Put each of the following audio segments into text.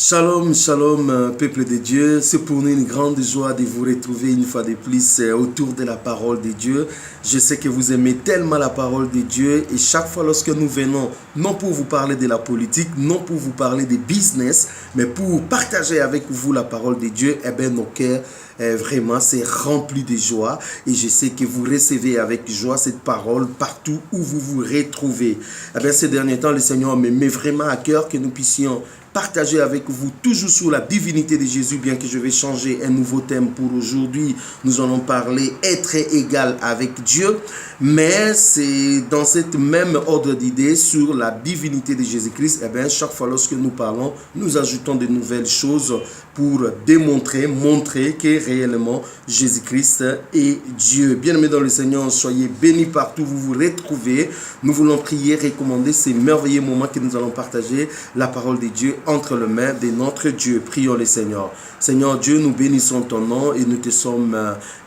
Shalom, shalom, peuple de Dieu. C'est pour nous une grande joie de vous retrouver une fois de plus autour de la parole de Dieu. Je sais que vous aimez tellement la parole de Dieu et chaque fois lorsque nous venons, non pour vous parler de la politique, non pour vous parler de business, mais pour partager avec vous la parole de Dieu, eh bien nos cœurs vraiment c'est rempli de joie et je sais que vous recevez avec joie cette parole partout où vous vous retrouvez. Eh bien ces derniers temps, le Seigneur me met vraiment à cœur que nous puissions partager avec vous toujours sur la divinité de Jésus, bien que je vais changer un nouveau thème pour aujourd'hui. Nous allons parler être égal avec Dieu, mais c'est dans cette même ordre d'idée sur la divinité de Jésus-Christ. Eh bien, chaque fois lorsque nous parlons, nous ajoutons de nouvelles choses pour démontrer, montrer que réellement Jésus-Christ est Dieu. Bien-aimés dans le Seigneur, soyez bénis partout où vous vous retrouvez. Nous voulons prier, recommander ces merveilleux moments que nous allons partager, la parole de Dieu entre les mains de notre Dieu. Prions le Seigneur. Seigneur Dieu, nous bénissons ton nom et nous te sommes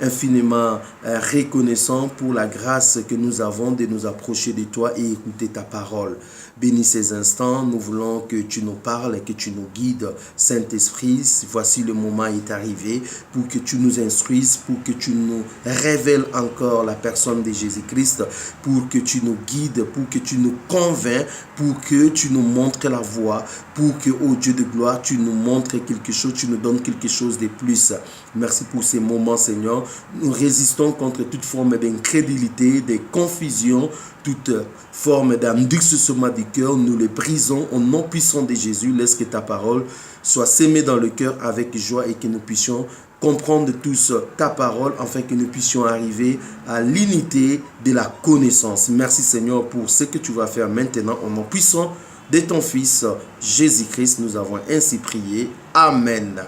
infiniment reconnaissants pour la grâce que nous avons de nous approcher de toi et écouter ta parole. Bénis ces instants, nous voulons que tu nous parles et que tu nous guides. Saint-Esprit, voici le moment est arrivé pour que tu nous instruises, pour que tu nous révèles encore la personne de Jésus-Christ, pour que tu nous guides, pour que tu nous convaincs, pour que tu nous montres la voie, pour que, ô Dieu de gloire, tu nous montres quelque chose, tu nous donnes quelque chose de plus. Merci pour ces moments, Seigneur. Nous résistons contre toute forme d'incrédulité, de confusion, toute forme d'endurcissement du cœur. Nous les brisons au nom puissant de Jésus. Laisse que ta parole soit sémée dans le cœur avec joie et que nous puissions comprendre tous ta parole afin que nous puissions arriver à l'unité de la connaissance. Merci Seigneur pour ce que tu vas faire maintenant au nom puissant de ton Fils Jésus-Christ. Nous avons ainsi prié. Amen.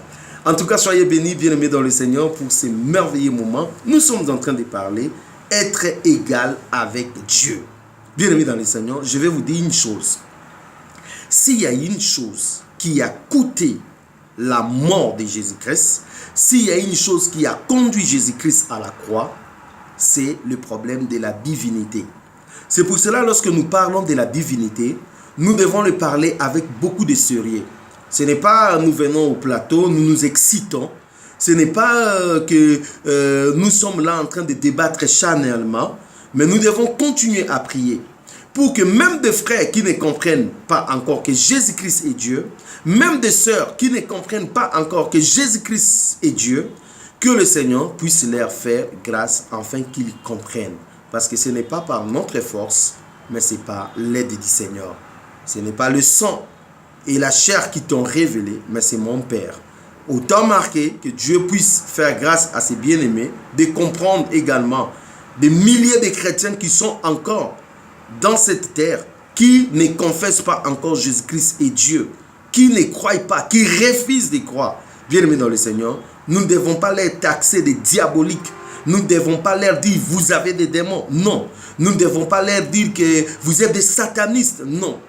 En tout cas, soyez bénis, bien-aimés dans le Seigneur, pour ces merveilleux moments. Nous sommes en train de parler être égal avec Dieu. Bien-aimés dans le Seigneur, je vais vous dire une chose. S'il y a une chose qui a coûté la mort de Jésus-Christ, s'il y a une chose qui a conduit Jésus-Christ à la croix, c'est le problème de la divinité. C'est pour cela, lorsque nous parlons de la divinité, nous devons le parler avec beaucoup de sérieux. Ce n'est pas nous venons au plateau, nous nous excitons. Ce n'est pas que nous sommes là en train de débattre charnellement, mais nous devons continuer à prier pour que même des frères qui ne comprennent pas encore que Jésus-Christ est Dieu, même des sœurs qui ne comprennent pas encore que Jésus-Christ est Dieu, que le Seigneur puisse leur faire grâce afin qu'ils comprennent. Parce que ce n'est pas par notre force, mais c'est par l'aide du Seigneur. Ce n'est pas le sang et la chair qui t'ont révélé, mais c'est mon Père. Autant marqué que Dieu puisse faire grâce à ses bien-aimés, de comprendre également des milliers de chrétiens qui sont encore dans cette terre, qui ne confessent pas encore Jésus-Christ et Dieu, qui ne croient pas, qui refusent de croire. Bien-aimés dans le Seigneur, nous ne devons pas les taxer de diaboliques. Nous ne devons pas leur dire vous avez des démons. Non. Nous ne devons pas leur dire que vous êtes des satanistes. Non.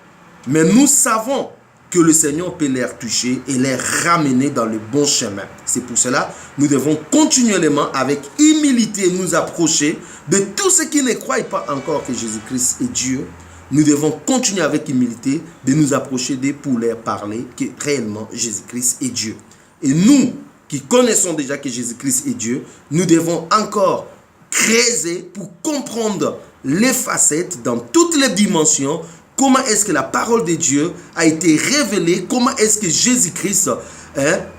Mais nous savons que le Seigneur peut les toucher et les ramener dans le bon chemin. C'est pour cela que nous devons continuellement avec humilité nous approcher de tous ceux qui ne croient pas encore que Jésus-Christ est Dieu. Nous devons continuer avec humilité de nous approcher d'eux pour leur parler que réellement Jésus-Christ est Dieu. Et nous qui connaissons déjà que Jésus-Christ est Dieu, nous devons encore creuser pour comprendre les facettes dans toutes les dimensions. Comment est-ce que la parole de Dieu a été révélée? Comment est-ce que Jésus-Christ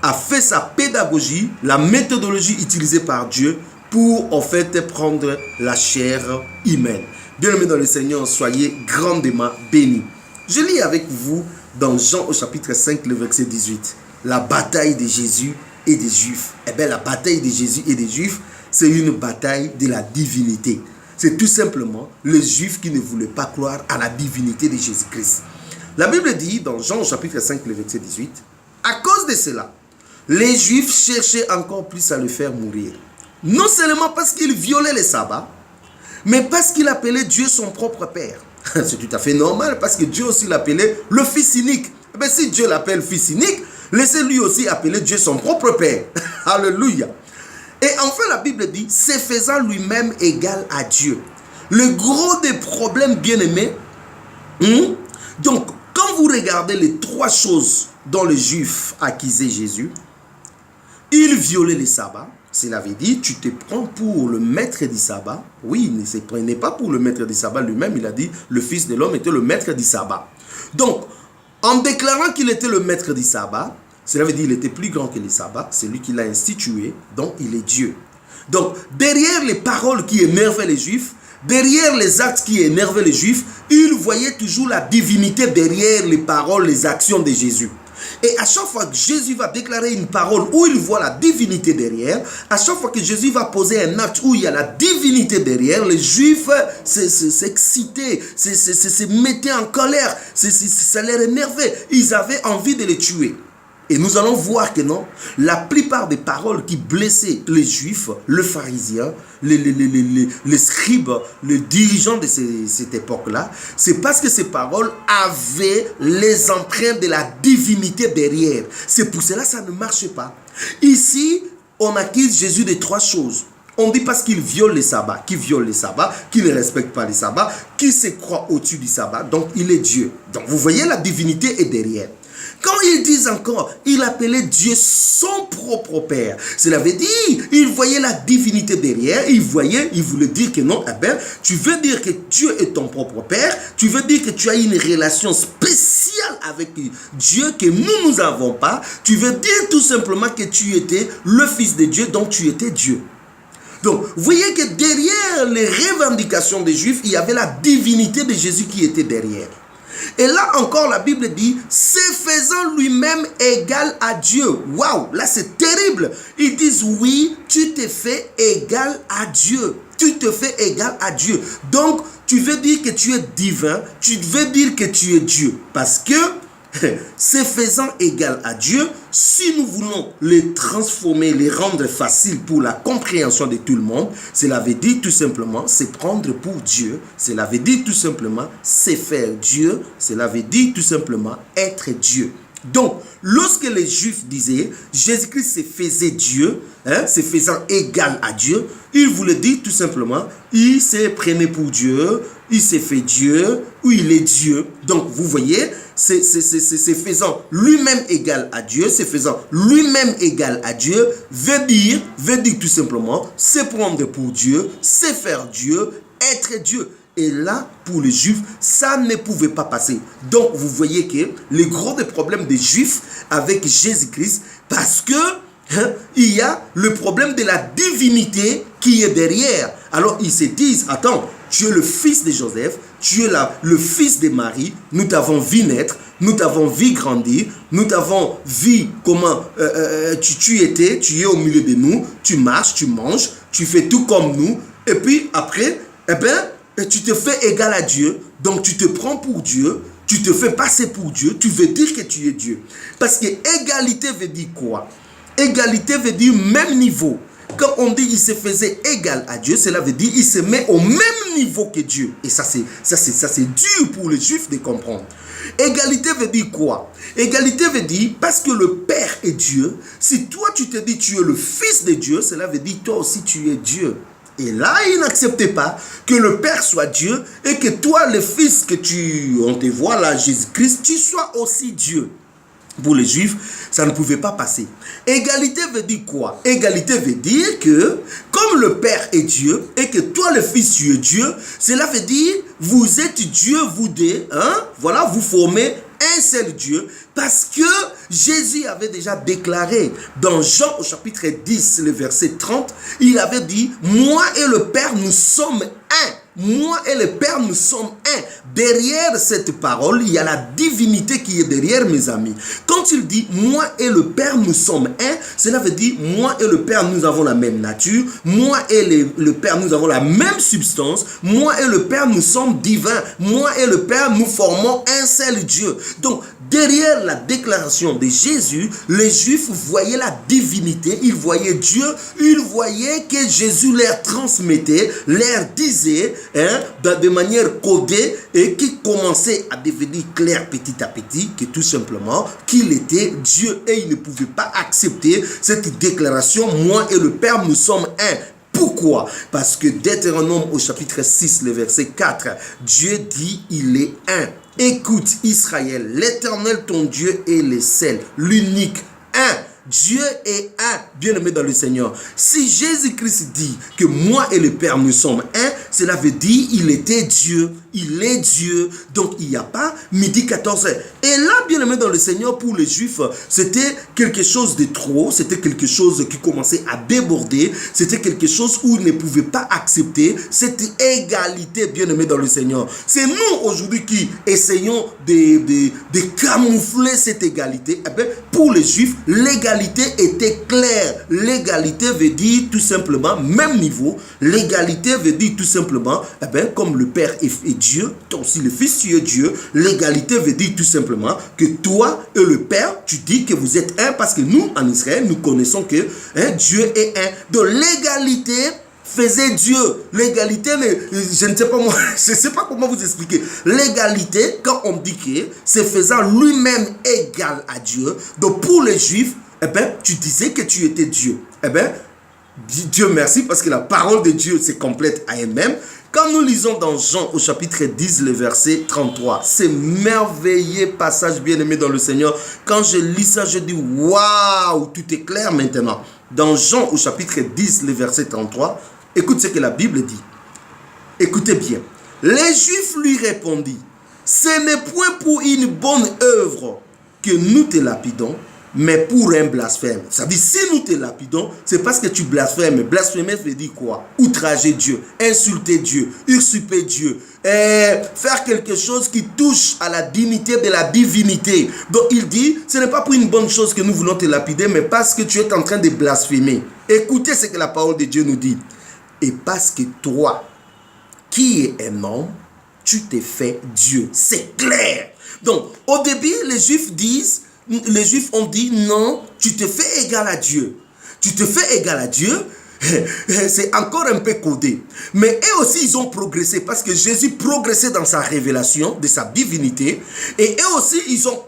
a fait sa pédagogie, la méthodologie utilisée par Dieu pour en fait prendre la chair humaine? Bien-aimés dans le Seigneur, soyez grandement bénis. Je lis avec vous dans Jean au chapitre 5, le verset 18. La bataille de Jésus et des Juifs. Eh bien, la bataille de Jésus et des Juifs, c'est une bataille de la divinité. C'est tout simplement les Juifs qui ne voulaient pas croire à la divinité de Jésus-Christ. La Bible dit dans Jean au chapitre 5, le verset 18, à cause de cela, les Juifs cherchaient encore plus à le faire mourir. Non seulement parce qu'il violait les sabbats, mais parce qu'il appelait Dieu son propre Père. C'est tout à fait normal parce que Dieu aussi l'appelait le Fils unique. Eh bien, si Dieu l'appelle Fils unique, laissez-lui aussi appeler Dieu son propre Père. Alléluia. Et enfin, la Bible dit, se faisant lui-même égal à Dieu. Le gros des problèmes, bien-aimés, donc, quand vous regardez les trois choses dont les Juifs accusaient Jésus, il violait les sabbats. Cela veut dire, tu te prends pour le maître du sabbat. Oui, il ne se prenait pas pour le maître du sabbat lui-même. Il a dit, le Fils de l'homme était le maître du sabbat. Donc, en déclarant qu'il était le maître du sabbat, cela veut dire qu'il était plus grand que le sabbat. C'est lui qui l'a institué, donc il est Dieu. Donc, derrière les paroles qui énervaient les Juifs, derrière les actes qui énervaient les Juifs, ils voyaient toujours la divinité derrière les paroles, les actions de Jésus. Et à chaque fois que Jésus va déclarer une parole où il voit la divinité derrière, à chaque fois que Jésus va poser un acte où il y a la divinité derrière, les Juifs s'excitaient, se mettaient en colère, ça les énervait. Ils avaient envie de les tuer. Et nous allons voir que non, la plupart des paroles qui blessaient les Juifs, les pharisiens, les scribes, les dirigeants de cette époque-là, c'est parce que ces paroles avaient les empreintes de la divinité derrière. C'est pour cela que ça ne marche pas. Ici, on accuse Jésus de 3 choses. On dit parce qu'il viole les sabbats, qu'il ne respecte pas les sabbats, qu'il se croit au-dessus du sabbat, donc il est Dieu. Donc vous voyez, la divinité est derrière. Quand ils disent encore, il appelait Dieu son propre Père. Cela veut dire, il voyait la divinité derrière, il voulait dire que non, tu veux dire que Dieu est ton propre Père, tu veux dire que tu as une relation spéciale avec Dieu que nous n'avons pas, tu veux dire tout simplement que tu étais le Fils de Dieu, donc tu étais Dieu. Donc, vous voyez que derrière les revendications des Juifs, il y avait la divinité de Jésus qui était derrière. Et là encore, la Bible dit, se faisant lui-même égal à Dieu. Waouh, là c'est terrible. Ils disent, oui, tu te fais égal à Dieu. Tu te fais égal à Dieu. Donc, tu veux dire que tu es divin, tu veux dire que tu es Dieu. Parce que, se faisant égal à Dieu, si nous voulons les transformer, les rendre faciles pour la compréhension de tout le monde, cela veut dire tout simplement se prendre pour Dieu, cela veut dire tout simplement se faire Dieu, cela veut dire tout simplement être Dieu. Donc, lorsque les Juifs disaient Jésus-Christ se faisait Dieu, se faisant égal à Dieu, il voulait dire tout simplement, il se prenait pour Dieu, il s'est fait Dieu, ou il est Dieu. Donc, vous voyez, c'est faisant lui-même égal à Dieu, c'est faisant lui-même égal à Dieu, veut dire tout simplement se prendre pour Dieu, se faire Dieu, être Dieu. Et là, pour les Juifs, ça ne pouvait pas passer. Donc, vous voyez que les gros problèmes des Juifs avec Jésus-Christ, parce que il y a le problème de la divinité qui est derrière. Alors, ils se disent, attends, tu es le fils de Joseph, tu es le fils de Marie, nous t'avons vu naître, nous t'avons vu grandir, nous t'avons vu comment tu es au milieu de nous, tu marches, tu manges, tu fais tout comme nous, et puis après, tu te fais égal à Dieu, donc tu te prends pour Dieu, tu te fais passer pour Dieu, tu veux dire que tu es Dieu. Parce que égalité veut dire quoi? Égalité veut dire même niveau. Quand on dit il se faisait égal à Dieu, cela veut dire il se met au même niveau que Dieu. Et ça c'est dur pour les Juifs de comprendre. Égalité veut dire quoi? Égalité veut dire parce que le Père est Dieu, si toi tu te dis tu es le Fils de Dieu, cela veut dire toi aussi tu es Dieu. Et là, ils n'acceptaient pas que le Père soit Dieu et que toi, le Fils que on te voit là, Jésus-Christ, tu sois aussi Dieu. Pour les Juifs, ça ne pouvait pas passer. Égalité veut dire quoi? Égalité veut dire que, comme le Père est Dieu et que toi, le Fils, tu es Dieu, cela veut dire, vous êtes Dieu, vous deux, voilà, vous formez un seul Dieu, parce que Jésus avait déjà déclaré dans Jean au chapitre 10, le verset 30, il avait dit, moi et le Père, nous sommes un. Moi et le Père, nous sommes un. Derrière cette parole, il y a la divinité qui est derrière, mes amis. Quand il dit, moi et le Père, nous sommes un, cela veut dire, moi et le Père, nous avons la même nature. Moi et le Père, nous avons la même substance. Moi et le Père, nous sommes divins. Moi et le Père, nous formons un seul Dieu. Donc, derrière la déclaration de Jésus, les Juifs voyaient la divinité, ils voyaient Dieu, ils voyaient que Jésus leur transmettait, leur disait, de manière codée et qui commençait à devenir clair petit à petit, que tout simplement, qu'il était Dieu et ils ne pouvaient pas accepter cette déclaration, moi et le Père, nous sommes un. Pourquoi? Parce que Deutéronome au chapitre 6, le verset 4, Dieu dit il est un. Écoute Israël, l'Éternel ton Dieu est le seul, l'unique, un. Dieu est un, bien-aimé dans le Seigneur. Si Jésus-Christ dit que moi et le Père nous sommes un, cela veut dire il était Dieu, il est Dieu. Donc il n'y a pas midi 14h. Et là, bien-aimé dans le Seigneur, pour les Juifs, c'était quelque chose de trop, c'était quelque chose qui commençait à déborder, c'était quelque chose où ils ne pouvaient pas accepter cette égalité, bien-aimé dans le Seigneur. C'est nous aujourd'hui qui essayons de camoufler cette égalité. Eh bien, pour les Juifs, l'égalité était claire. L'égalité veut dire tout simplement, même niveau, l'égalité veut dire tout simplement, eh bien, comme le Père est Dieu, toi aussi le Fils, tu es Dieu. L'égalité veut dire tout simplement que toi et le Père, tu dis que vous êtes un, parce que nous, en Israël, nous connaissons que Dieu est un. Donc l'égalité faisait Dieu. L'égalité, je ne sais pas moi, je ne sais pas comment vous expliquer. L'égalité, quand on dit que c'est faisant lui-même égal à Dieu, donc pour les Juifs, eh bien, tu disais que tu étais Dieu. Eh bien, Dieu merci, parce que la parole de Dieu se complète à elle-même. Quand nous lisons dans Jean au chapitre 10, le verset 33, c'est merveilleux passage, bien-aimé dans le Seigneur. Quand je lis ça, je dis waouh, tout est clair maintenant. Dans Jean au chapitre 10, le verset 33, écoute ce que la Bible dit. Écoutez bien. Les Juifs lui répondirent, ce n'est point pour une bonne œuvre que nous te lapidons, mais pour un blasphème. Ça dit, si nous te lapidons, c'est parce que tu blasphèmes. Blasphémer veut dire quoi? Outrager Dieu, insulter Dieu, usurper Dieu, faire quelque chose qui touche à la dignité de la divinité. Donc il dit, ce n'est pas pour une bonne chose que nous voulons te lapider, mais parce que tu es en train de blasphémer. Écoutez ce que la parole de Dieu nous dit. Et parce que toi, qui es un homme, tu t'es fait Dieu. C'est clair. Donc, au début, les Juifs ont dit non, tu te fais égal à Dieu. Tu te fais égal à Dieu, c'est encore un peu codé. Mais eux aussi, ils ont progressé parce que Jésus progressait dans sa révélation de sa divinité. Et eux aussi, ils ont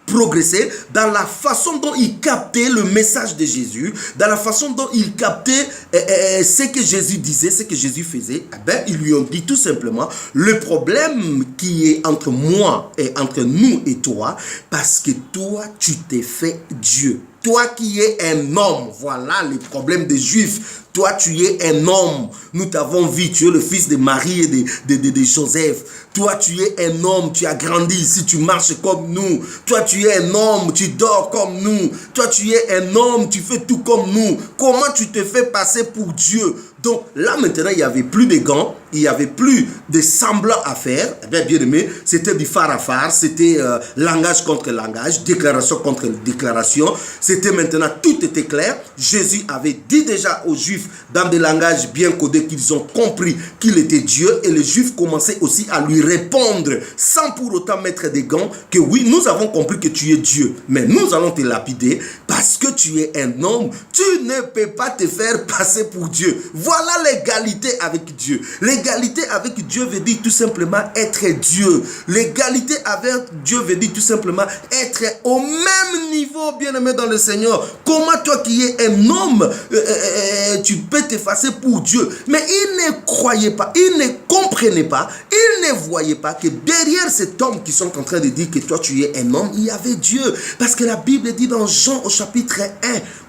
progresser dans la façon dont il captait le message de Jésus, dans la façon dont il captait ce que Jésus disait, ce que Jésus faisait. Eh bien, ils lui ont dit tout simplement, le problème qui est entre moi et entre nous et toi, parce que toi, tu t'es fait Dieu. Toi qui es un homme, voilà le problème des Juifs. Toi, tu es un homme. Nous t'avons vu, tu es le fils de Marie et de Joseph. Toi, tu es un homme, tu as grandi ici, tu marches comme nous. Toi, tu es un homme, tu dors comme nous. Toi, tu es un homme, tu fais tout comme nous. Comment tu te fais passer pour Dieu? Donc là, maintenant, il n'y avait plus de gants, il n'y avait plus de semblant à faire. Eh bien, bien aimé, c'était du phare à phare, c'était langage contre langage, déclaration contre déclaration. C'était maintenant, tout était clair. Jésus avait dit déjà aux Juifs, dans des langages bien codés, qu'ils ont compris qu'il était Dieu. Et les Juifs commençaient aussi à lui répondre, sans pour autant mettre des gants, que oui, nous avons compris que tu es Dieu, mais nous allons te lapider parce que tu es un homme. Tu ne peux pas te faire passer pour Dieu. Voilà l'égalité avec Dieu. L'égalité avec Dieu veut dire tout simplement être Dieu. L'égalité avec Dieu veut dire tout simplement être au même niveau, bien-aimé dans le Seigneur. Comment toi qui es un homme, tu peux t'effacer pour Dieu? Mais ils ne croyaient pas, ils ne comprenaient pas, ils ne voyaient pas que derrière cet homme qui sont en train de dire que toi tu es un homme, il y avait Dieu. Parce que la Bible dit dans Jean au chapitre 1,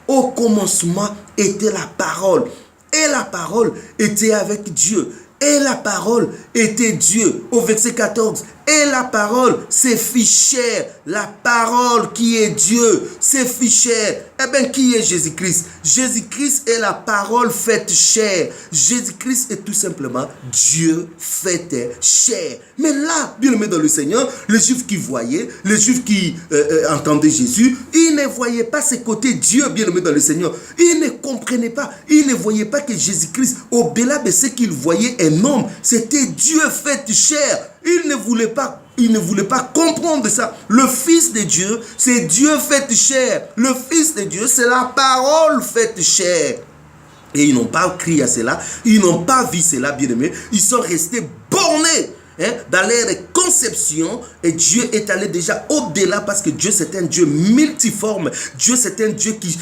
au commencement était la parole. Et la parole était avec Dieu. Et la parole était Dieu. Au verset 14. Et la parole s'est fit chair. La parole qui est Dieu s'est fit chair. Eh bien, qui est Jésus-Christ? Jésus-Christ est la parole faite chair. Jésus-Christ est tout simplement Dieu fait chair. Mais là, bien aimé dans le Seigneur, les Juifs qui voyaient, les Juifs qui entendaient Jésus, ils ne voyaient pas ce côté Dieu, bien aimé dans le Seigneur. Ils ne comprenaient pas, ils ne voyaient pas que Jésus-Christ, au-delà de ce qu'ils voyaient un homme, c'était Dieu fait chair. Ils ne voulaient pas comprendre ça. Le Fils de Dieu, c'est Dieu fait chair. Le Fils de Dieu, c'est la parole faite chair. Et ils n'ont pas crié à cela, ils n'ont pas vu cela, bien aimé. Ils sont restés bornés dans leur conception, et Dieu est allé déjà au-delà parce que Dieu c'est un Dieu multiforme. Dieu c'est un Dieu qui,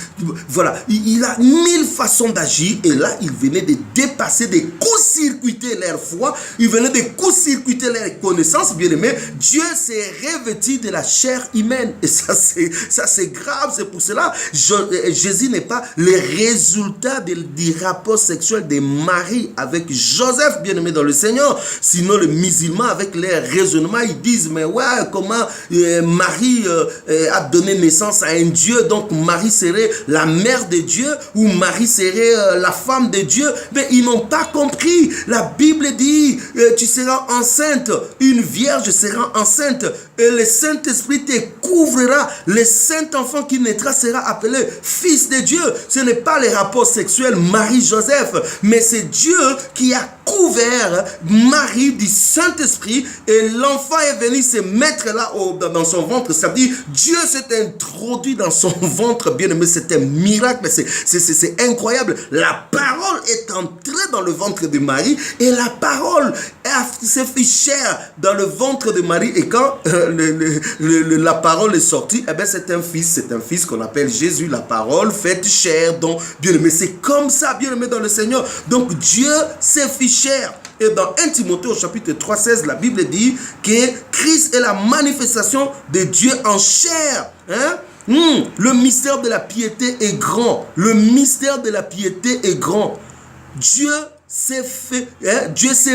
voilà, il a 1000 façons d'agir, et là il venait de dépasser, de court-circuiter leur foi, il venait de court-circuiter leur connaissance, bien aimé. Dieu s'est revêtu de la chair humaine, et ça c'est grave. C'est pour cela Jésus n'est pas le résultat du rapport sexuel de Marie avec Joseph, bien aimé dans le Seigneur. Sinon les musulmans avec leurs raisonnements, ils disent mais ouais, comment Marie a donné naissance à un Dieu, donc Marie serait la mère de Dieu, ou Marie serait la femme de Dieu. Mais ils n'ont pas compris. La Bible dit tu seras enceinte, une vierge sera enceinte, et le Saint-Esprit te couvrira. Le Saint-Enfant qui naîtra sera appelé fils de Dieu. Ce n'est pas les rapports sexuels Marie-Joseph, mais c'est Dieu qui a couvert Marie du Saint-Esprit, et l'enfant est venu se mettre là dans son ventre. Ça veut dire Dieu s'est introduit dans son ventre, bien aimé. C'est un miracle, c'est incroyable. La parole est entrée dans le ventre de Marie, et la parole s'est fait chair dans le ventre de Marie, et quand la parole est sortie, eh bien c'est un fils qu'on appelle Jésus, la parole faite chair. Donc bien aimé, c'est comme ça, bien aimé dans le Seigneur. Donc Dieu s'est fait chair. Et dans 1 Timothée au chapitre 3,16, la Bible dit que Christ est la manifestation de Dieu en chair. Le mystère de la piété est grand. Le mystère de la piété est grand. Dieu s'est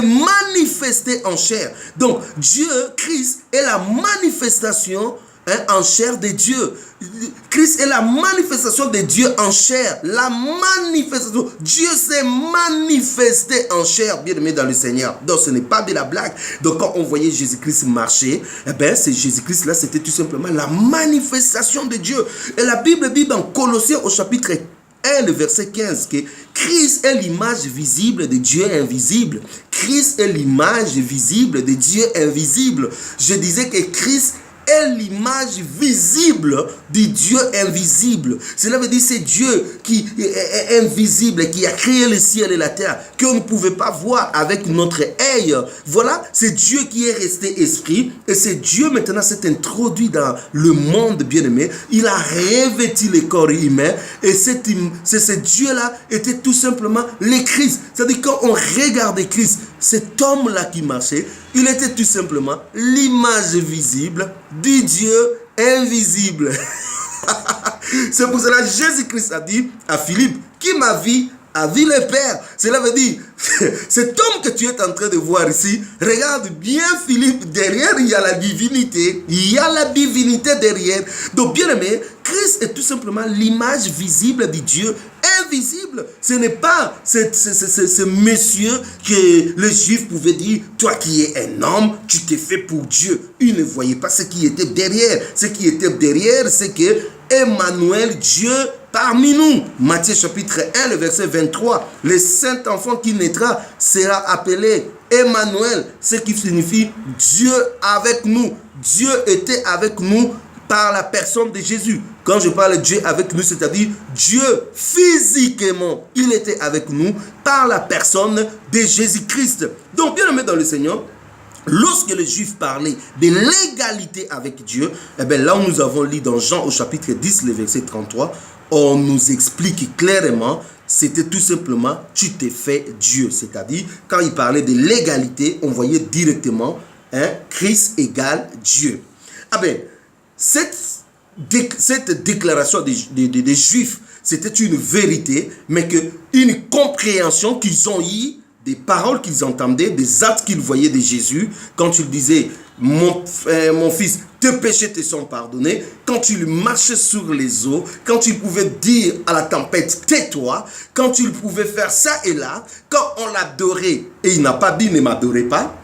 manifesté en chair. Donc Dieu, Christ, est la manifestation en chair de Dieu. Christ est la manifestation de Dieu en chair. La manifestation. Dieu s'est manifesté en chair, bien aimé dans le Seigneur. Donc ce n'est pas de la blague. Donc quand on voyait Jésus-Christ marcher, eh bien c'est Jésus-Christ là, c'était tout simplement la manifestation de Dieu. Et la Bible dit dans Colossiens au chapitre 1, le verset 15, que Christ est l'image visible de Dieu invisible. Christ est l'image visible de Dieu invisible. Je disais que Christ est l'image visible du Dieu invisible. Cela veut dire c'est Dieu qui est invisible, qui a créé le ciel et la terre, qu'on ne pouvait pas voir avec notre œil. Voilà, c'est Dieu qui est resté esprit, et c'est Dieu maintenant s'est introduit dans le monde, bien-aimé. Il a revêtu le corps humain, et ce Dieu-là était tout simplement le Christ. C'est-à-dire quand on regardait Christ, cet homme-là qui marchait, il était tout simplement l'image visible du Dieu invisible. C'est pour cela que Jésus-Christ a dit à Philippe, qui m'a vu a vu le Père. Cela veut dire, cet homme que tu es en train de voir ici, regarde bien Philippe, derrière il y a la divinité, il y a la divinité derrière. Donc bien aimé, Christ est tout simplement l'image visible du Dieu invisible. Ce n'est pas ce monsieur que les Juifs pouvaient dire, toi qui es un homme, tu t'es fait pour Dieu. Ils ne voyaient pas ce qui était derrière. Ce qui était derrière, c'est que Emmanuel, Dieu parmi nous. Matthieu chapitre 1, le verset 23. Le saint enfant qui naîtra sera appelé Emmanuel, ce qui signifie Dieu avec nous. Dieu était avec nous par la personne de Jésus. Quand je parle de Dieu avec nous, c'est-à-dire Dieu physiquement, il était avec nous par la personne de Jésus-Christ. Donc, bien aimé dans le Seigneur, lorsque les Juifs parlaient de l'égalité avec Dieu, eh bien là où nous avons lu dans Jean au chapitre 10, le verset 33, on nous explique clairement, c'était tout simplement, tu t'es fait Dieu. C'est-à-dire, quand il parlait de l'égalité, on voyait directement, Christ égale Dieu. Ah bien, cette déclaration des Juifs, c'était une vérité, mais une compréhension qu'ils ont eue, des paroles qu'ils entendaient, des actes qu'ils voyaient de Jésus, quand il disait, mon fils, tes péchés te sont pardonnés, quand il marchait sur les eaux, quand il pouvait dire à la tempête, tais-toi, quand il pouvait faire ça et là, quand on l'adorait, et il n'a pas dit, ne m'adorez pas,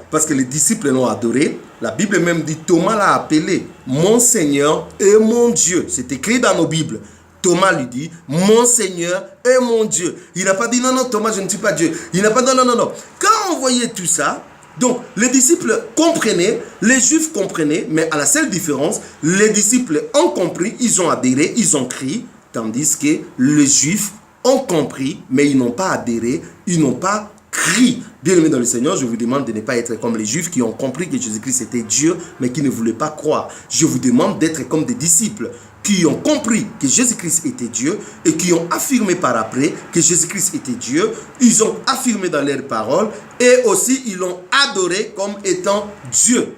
parce que les disciples l'ont adoré. La Bible même dit, Thomas l'a appelé mon Seigneur et mon Dieu. C'est écrit dans nos Bibles. Thomas lui dit, mon Seigneur et mon Dieu. Il n'a pas dit, non, Thomas, je ne suis pas Dieu. Il n'a pas dit, non. Quand on voyait tout ça, donc les disciples comprenaient, les Juifs comprenaient, mais à la seule différence, les disciples ont compris, ils ont adhéré, ils ont crié, tandis que les Juifs ont compris, mais ils n'ont pas adhéré, ils n'ont pas crie. Bien-aimés dans le Seigneur, je vous demande de ne pas être comme les Juifs qui ont compris que Jésus-Christ était Dieu, mais qui ne voulaient pas croire. Je vous demande d'être comme des disciples qui ont compris que Jésus-Christ était Dieu et qui ont affirmé par après que Jésus-Christ était Dieu. Ils ont affirmé dans leurs paroles et aussi ils l'ont adoré comme étant Dieu.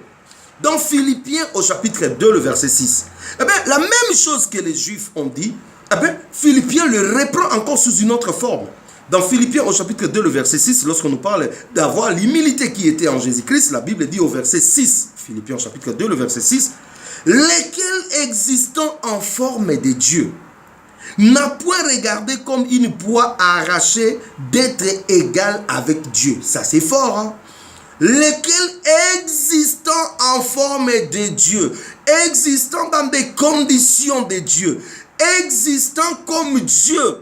Dans Philippiens au chapitre 2, le verset 6, eh bien, la même chose que les Juifs ont dit, eh bien, Philippiens le reprend encore sous une autre forme. Dans Philippiens au chapitre 2, le verset 6, lorsqu'on nous parle d'avoir l'humilité qui était en Jésus-Christ, la Bible dit au verset 6, Philippiens au chapitre 2, le verset 6, lesquels existant en forme de Dieu, n'a point regardé comme une proie à arracher d'être égal avec Dieu. Ça c'est fort, hein? Lesquels existant en forme de Dieu, existant dans des conditions de Dieu, existant comme Dieu,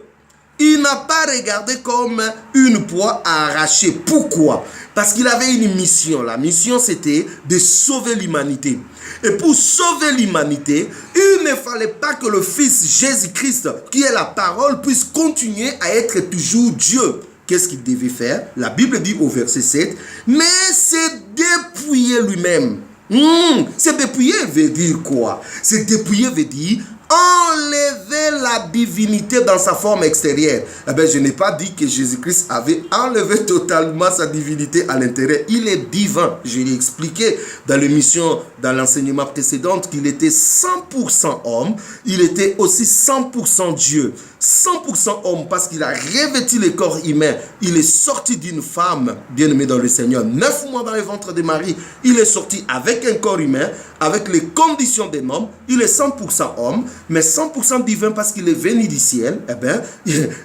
il n'a pas regardé comme une proie à arracher. Pourquoi? Parce qu'il avait une mission. La mission, c'était de sauver l'humanité. Et pour sauver l'humanité, il ne fallait pas que le Fils Jésus-Christ, qui est la parole, puisse continuer à être toujours Dieu. Qu'est-ce qu'il devait faire? La Bible dit au verset 7, mais c'est dépouiller lui-même. C'est dépouiller veut dire quoi? C'est dépouiller veut dire enlever la divinité dans sa forme extérieure. Eh bien, je n'ai pas dit que Jésus-Christ avait enlevé totalement sa divinité à l'intérieur. Il est divin. Je l'ai expliqué dans l'émission, dans l'enseignement précédent, qu'il était 100% homme. Il était aussi 100% Dieu. 100% homme parce qu'il a revêtu le corps humain. Il est sorti d'une femme, bien-aimée dans le Seigneur. 9 mois dans le ventre de Marie. Il est sorti avec un corps humain, avec les conditions d'un homme. Il est 100% homme, mais 100% divin parce qu'il est venu du ciel. Eh bien,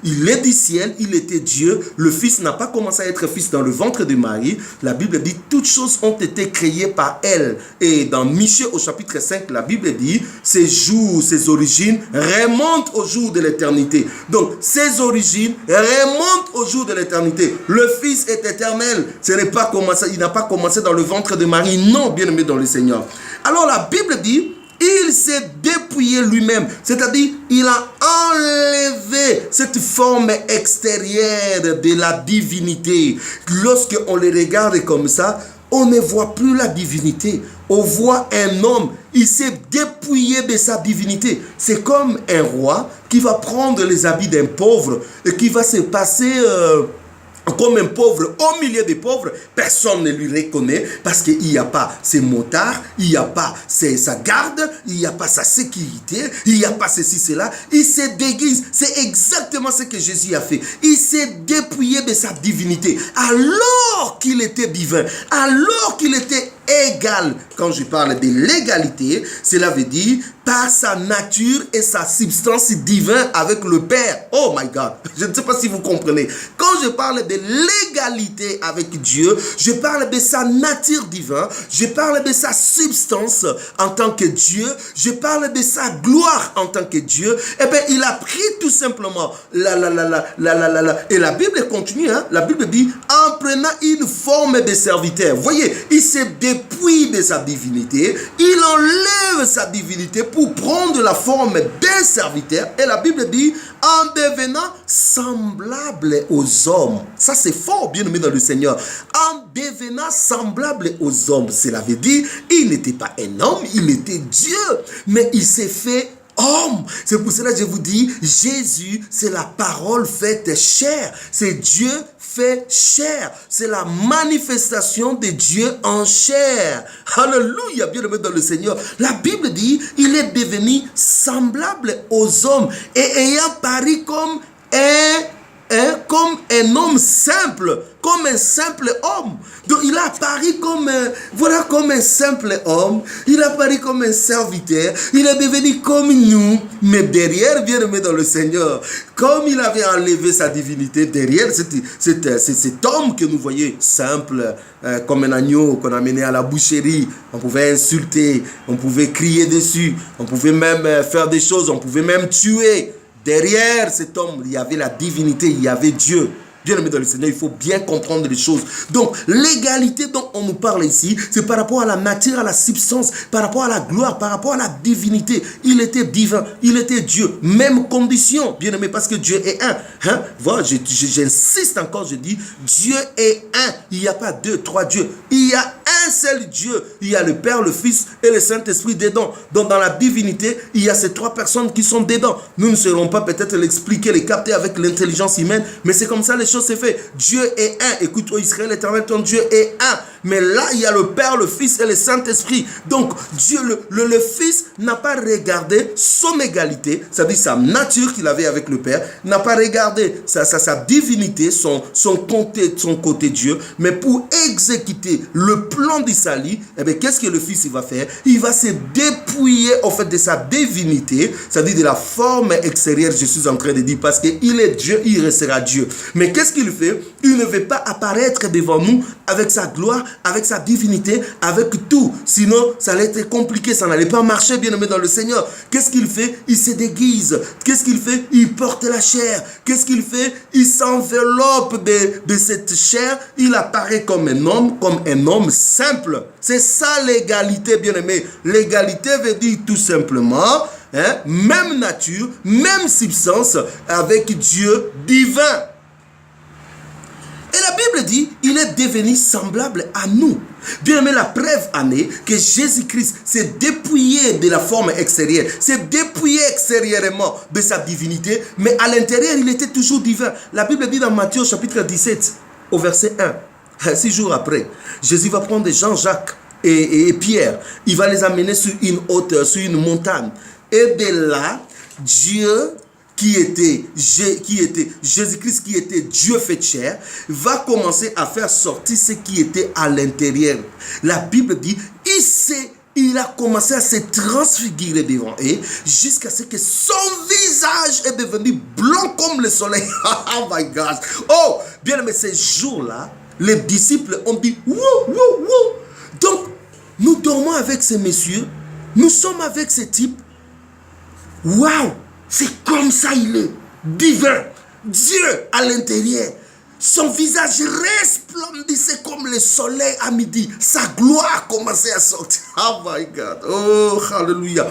il est du ciel, il était Dieu. Le Fils n'a pas commencé à être Fils dans le ventre de Marie. La Bible dit toutes choses ont été créées par elle. Et dans Michée au chapitre 5, la Bible dit ses jours, ses origines remontent au jour de l'éternité. Donc, ses origines remontent au jour de l'éternité. Le Fils est éternel. Il n'a pas commencé dans le ventre de Marie. Non, bien-aimé dans le Seigneur. Alors, la Bible dit, il s'est dépouillé lui-même. C'est-à-dire, il a enlevé cette forme extérieure de la divinité. Lorsqu'on le regarde comme ça, on ne voit plus la divinité. On voit un homme, il s'est dépouillé de sa divinité. C'est comme un roi qui va prendre les habits d'un pauvre et qui va se passer comme un pauvre au milieu des pauvres. Personne ne lui reconnaît parce qu'il n'y a pas ses motards, il n'y a pas sa garde, il n'y a pas sa sécurité, il n'y a pas ceci, cela. Il se déguise. C'est exactement ce que Jésus a fait. Il s'est dépouillé de sa divinité alors qu'il était divin, alors qu'il était égal. Quand je parle de l'égalité, cela veut dire par sa nature et sa substance divine avec le Père. Oh my God, je ne sais pas si vous comprenez. Quand je parle de l'égalité avec Dieu, je parle de sa nature divine, je parle de sa substance en tant que Dieu, je parle de sa gloire en tant que Dieu. Eh bien, il a pris tout simplement et la Bible continue, hein? La Bible dit en prenant une forme de serviteur. Voyez, il s'est dépouillé de sa divinité, il enlève sa divinité pour prendre la forme d'un serviteur. Et la Bible dit en devenant semblable aux hommes. Ça c'est fort, bien aimé dans le Seigneur. En devenant semblable aux hommes, cela veut dire il n'était pas un homme, il était Dieu, mais il s'est fait homme. C'est pour cela que je vous dis, Jésus, c'est la parole faite chair. C'est Dieu fait chair. C'est la manifestation de Dieu en chair. Alléluia, bien aimé dans le Seigneur. La Bible dit, il est devenu semblable aux hommes et ayant paru comme un homme simple, comme un simple homme. Donc il a apparu comme un simple homme, il a apparu comme un serviteur, il est devenu comme nous, mais derrière, bien aimé dans le Seigneur, comme il avait enlevé sa divinité, derrière cet homme que nous voyons simple, comme un agneau qu'on a mené à la boucherie, on pouvait insulter, on pouvait crier dessus, on pouvait même faire des choses, on pouvait même tuer. Derrière cet homme, il y avait la divinité, il y avait Dieu. Bien aimé dans le Seigneur, il faut bien comprendre les choses. Donc, l'égalité dont on nous parle ici, c'est par rapport à la matière, à la substance, par rapport à la gloire, par rapport à la divinité. Il était divin, il était Dieu. Même condition, bien aimé, parce que Dieu est un. Hein? Voilà, j'insiste encore, je dis, Dieu est un. Il n'y a pas deux, trois dieux. Il y a un seul Dieu. Il y a le Père, le Fils et le Saint-Esprit dedans. Donc dans la divinité, il y a ces trois personnes qui sont dedans. Nous ne saurons pas peut-être l'expliquer, les capter avec l'intelligence humaine, mais c'est comme ça les choses se fait. Dieu est un. Écoute, ô Israël, l'Éternel, ton Dieu est un. Mais là, il y a le Père, le Fils et le Saint-Esprit. Donc Dieu, le Fils n'a pas regardé son égalité, c'est-à-dire sa nature qu'il avait avec le Père, n'a pas regardé sa divinité, son côté Dieu, mais pour exécuter le plan du salut, eh bien, qu'est-ce que le Fils il va faire? Il va se dépouiller en fait de sa divinité, c'est-à-dire de la forme extérieure, je suis en train de dire, parce qu'il est Dieu, il restera Dieu. Mais qu'est-ce qu'il fait? Il ne veut pas apparaître devant nous avec sa gloire, avec sa divinité, avec tout. Sinon, ça allait être compliqué, ça n'allait pas marcher, bien aimé dans le Seigneur. Qu'est-ce qu'il fait? Il se déguise. Qu'est-ce qu'il fait? Il porte la chair. Qu'est-ce qu'il fait? Il s'enveloppe de cette chair. Il apparaît comme un homme simple. C'est ça l'égalité, bien aimé. L'égalité veut dire tout simplement, hein, même nature, même substance avec Dieu divin. Et la Bible dit, il est devenu semblable à nous. Bien aimé, la preuve en est que Jésus-Christ s'est dépouillé de la forme extérieure, s'est dépouillé extérieurement de sa divinité, mais à l'intérieur, il était toujours divin. La Bible dit dans Matthieu chapitre 17, au verset 1, 6 jours après, Jésus va prendre Jean-Jacques et Pierre, il va les amener sur une hauteur, sur une montagne. Et de là, Dieu qui était Jésus-Christ, qui était Dieu fait chair, va commencer à faire sortir ce qui était à l'intérieur. La Bible dit, il a commencé à se transfigurer devant eux jusqu'à ce que son visage est devenu blanc comme le soleil. Oh my God! Oh, bien aimé, ces jours-là, les disciples ont dit, wouh, wouh, wouh. Donc, nous dormons avec ces messieurs, nous sommes avec ces types. Waouh! C'est comme ça il est, divin, Dieu à l'intérieur. Son visage resplendissait comme le soleil à midi. Sa gloire commençait à sortir. Oh my God, oh hallelujah.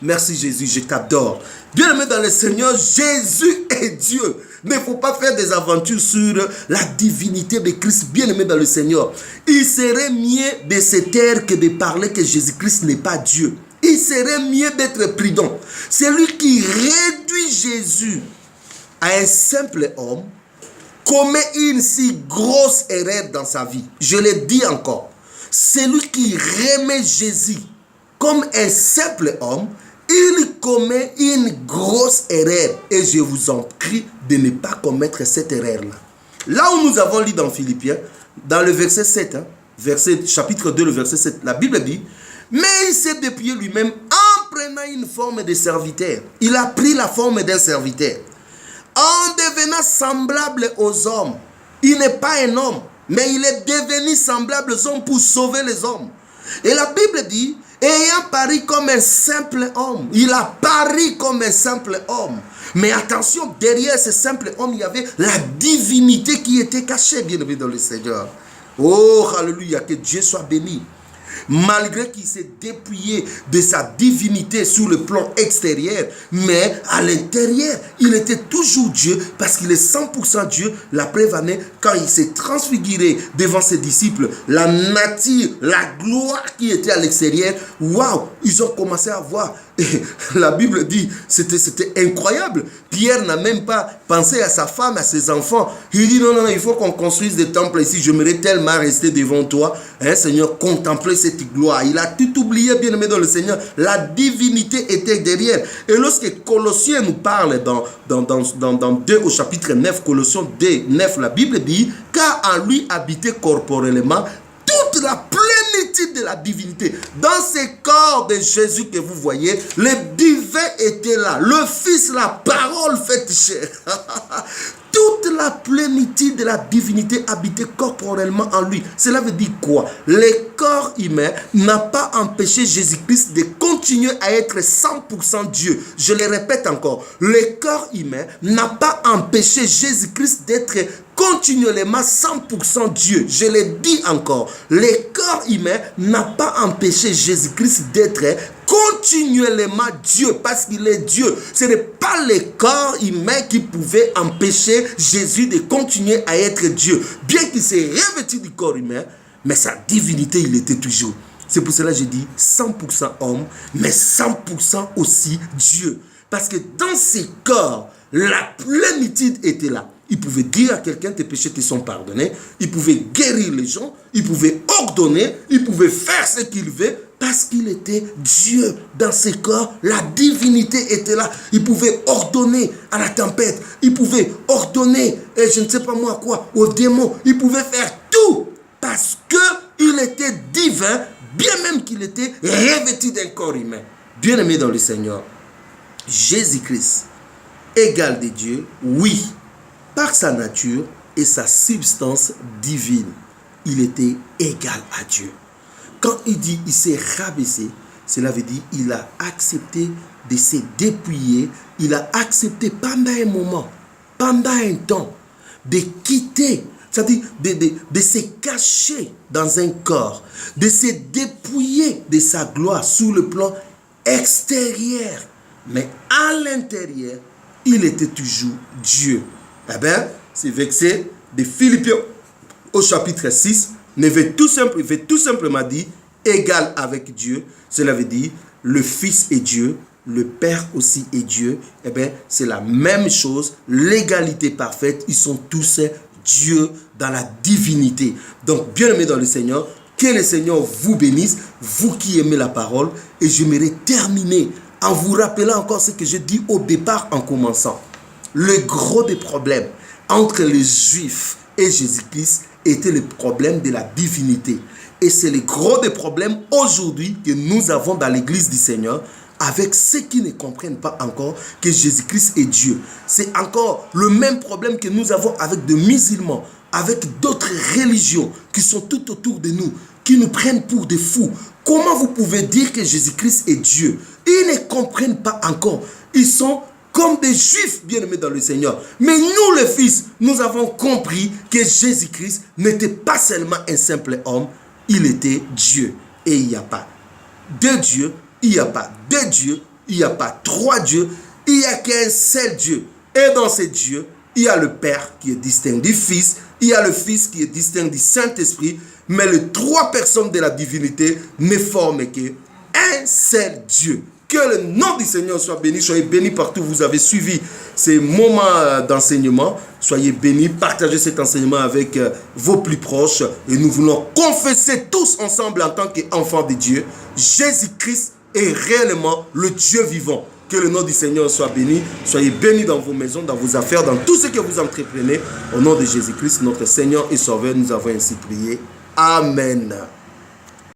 Merci Jésus, je t'adore. Bien aimé dans le Seigneur, Jésus est Dieu. Mais il ne faut pas faire des aventures sur la divinité de Christ. Bien aimé dans le Seigneur, il serait mieux de se taire que de parler que Jésus-Christ n'est pas Dieu. Il serait mieux d'être prudent. Celui qui réduit Jésus à un simple homme commet une si grosse erreur dans sa vie. Je le dis encore. Celui qui remet Jésus comme un simple homme, il commet une grosse erreur. Et je vous en prie de ne pas commettre cette erreur-là. Là où nous avons lu dans Philippiens, dans le verset 7, chapitre 2, le verset 7, la Bible dit, mais il s'est dépouillé lui-même en prenant une forme de serviteur. Il a pris la forme d'un serviteur. En devenant semblable aux hommes. Il n'est pas un homme, mais il est devenu semblable aux hommes pour sauver les hommes. Et la Bible dit, ayant paru comme un simple homme. Il a paru comme un simple homme. Mais attention, derrière ce simple homme, il y avait la divinité qui était cachée, bien aimé dans le Seigneur. Oh, alléluia, que Dieu soit béni. Malgré qu'il s'est dépouillé de sa divinité sur le plan extérieur, mais à l'intérieur, il était toujours Dieu parce qu'il est 100% Dieu. La preuve en est quand il s'est transfiguré devant ses disciples, la nature, la gloire qui était à l'extérieur, waouh, ils ont commencé à voir. Et la Bible dit, c'était incroyable. Pierre n'a même pas pensé à sa femme, à ses enfants. Il dit, non, il faut qu'on construise des temples ici. J'aimerais tellement rester devant toi, hein, Seigneur, contempler cette gloire. Il a tout oublié, bien aimé dans le Seigneur. La divinité était derrière. Et lorsque Colossiens nous parle dans 2 au chapitre 9, Colossiens 2, 9, la Bible dit, car en lui habitait corporellement toute la plénitude plénitude de la divinité. Dans ces corps de Jésus que vous voyez, le divin était là. Le Fils, la parole faite chair. Toute la plénitude de la divinité habitait corporellement en lui. Cela veut dire quoi? Le corps humain n'a pas empêché Jésus-Christ de continuer à être 100% Dieu. Je le répète encore. Le corps humain n'a pas empêché Jésus-Christ d'être continuellement 100% Dieu. Je le dis encore. Le corps humain n'a pas empêché Jésus-Christ d'être continuellement Dieu, parce qu'il est Dieu. Ce n'est pas le corps humain qui pouvait empêcher Jésus de continuer à être Dieu. Bien qu'il s'est revêtu du corps humain, mais sa divinité, il était toujours. C'est pour cela que je dis 100% homme, mais 100% aussi Dieu. Parce que dans ses corps, la plénitude était là. Il pouvait dire à quelqu'un, tes péchés te sont pardonnés. Il pouvait guérir les gens. Il pouvait ordonner. Il pouvait faire ce qu'il veut. Parce qu'il était Dieu dans ses corps. La divinité était là. Il pouvait ordonner à la tempête. Il pouvait ordonner, je ne sais pas moi quoi, aux démons. Il pouvait faire tout. Parce qu'il était divin, bien même qu'il était revêtu d'un corps humain. Bien-aimé dans le Seigneur, Jésus-Christ, égal de Dieu, oui, par sa nature et sa substance divine, il était égal à Dieu. Quand il dit il s'est rabaissé, cela veut dire il a accepté de se dépouiller, il a accepté pendant un moment, pendant un temps, de quitter, c'est-à-dire de se cacher dans un corps, de se dépouiller de sa gloire sous le plan extérieur. Mais à l'intérieur, il était toujours Dieu. Eh bien, c'est verset de Philippiens au chapitre 6, il veut tout simplement dire égal avec Dieu. Cela veut dire le Fils est Dieu, le Père aussi est Dieu. Eh bien, c'est la même chose, l'égalité parfaite. Ils sont tous Dieu dans la divinité. Donc, bien aimé dans le Seigneur, que le Seigneur vous bénisse, vous qui aimez la parole. Et j'aimerais terminer en vous rappelant encore ce que je dis au départ en commençant. Le gros des problèmes entre les Juifs et Jésus-Christ était le problème de la divinité. Et c'est le gros des problèmes aujourd'hui que nous avons dans l'église du Seigneur avec ceux qui ne comprennent pas encore que Jésus-Christ est Dieu. C'est encore le même problème que nous avons avec des musulmans, avec d'autres religions qui sont tout autour de nous, qui nous prennent pour des fous. Comment vous pouvez dire que Jésus-Christ est Dieu? Ils ne comprennent pas encore. Ils sont comme des Juifs bien-aimés dans le Seigneur. Mais nous, les fils, nous avons compris que Jésus-Christ n'était pas seulement un simple homme, il était Dieu. Et il n'y a pas deux dieux, il n'y a pas deux dieux, il n'y a pas trois dieux, il n'y a qu'un seul Dieu. Et dans ce Dieu, il y a le Père qui est distinct du Fils, il y a le Fils qui est distinct du Saint-Esprit, mais les trois personnes de la divinité ne forment qu'un seul Dieu. Que le nom du Seigneur soit béni. Soyez bénis partout où vous avez suivi ces moments d'enseignement. Soyez bénis. Partagez cet enseignement avec vos plus proches. Et nous voulons confesser tous ensemble en tant qu'enfants de Dieu. Jésus-Christ est réellement le Dieu vivant. Que le nom du Seigneur soit béni. Soyez bénis dans vos maisons, dans vos affaires, dans tout ce que vous entreprenez. Au nom de Jésus-Christ, notre Seigneur et Sauveur, nous avons ainsi prié. Amen.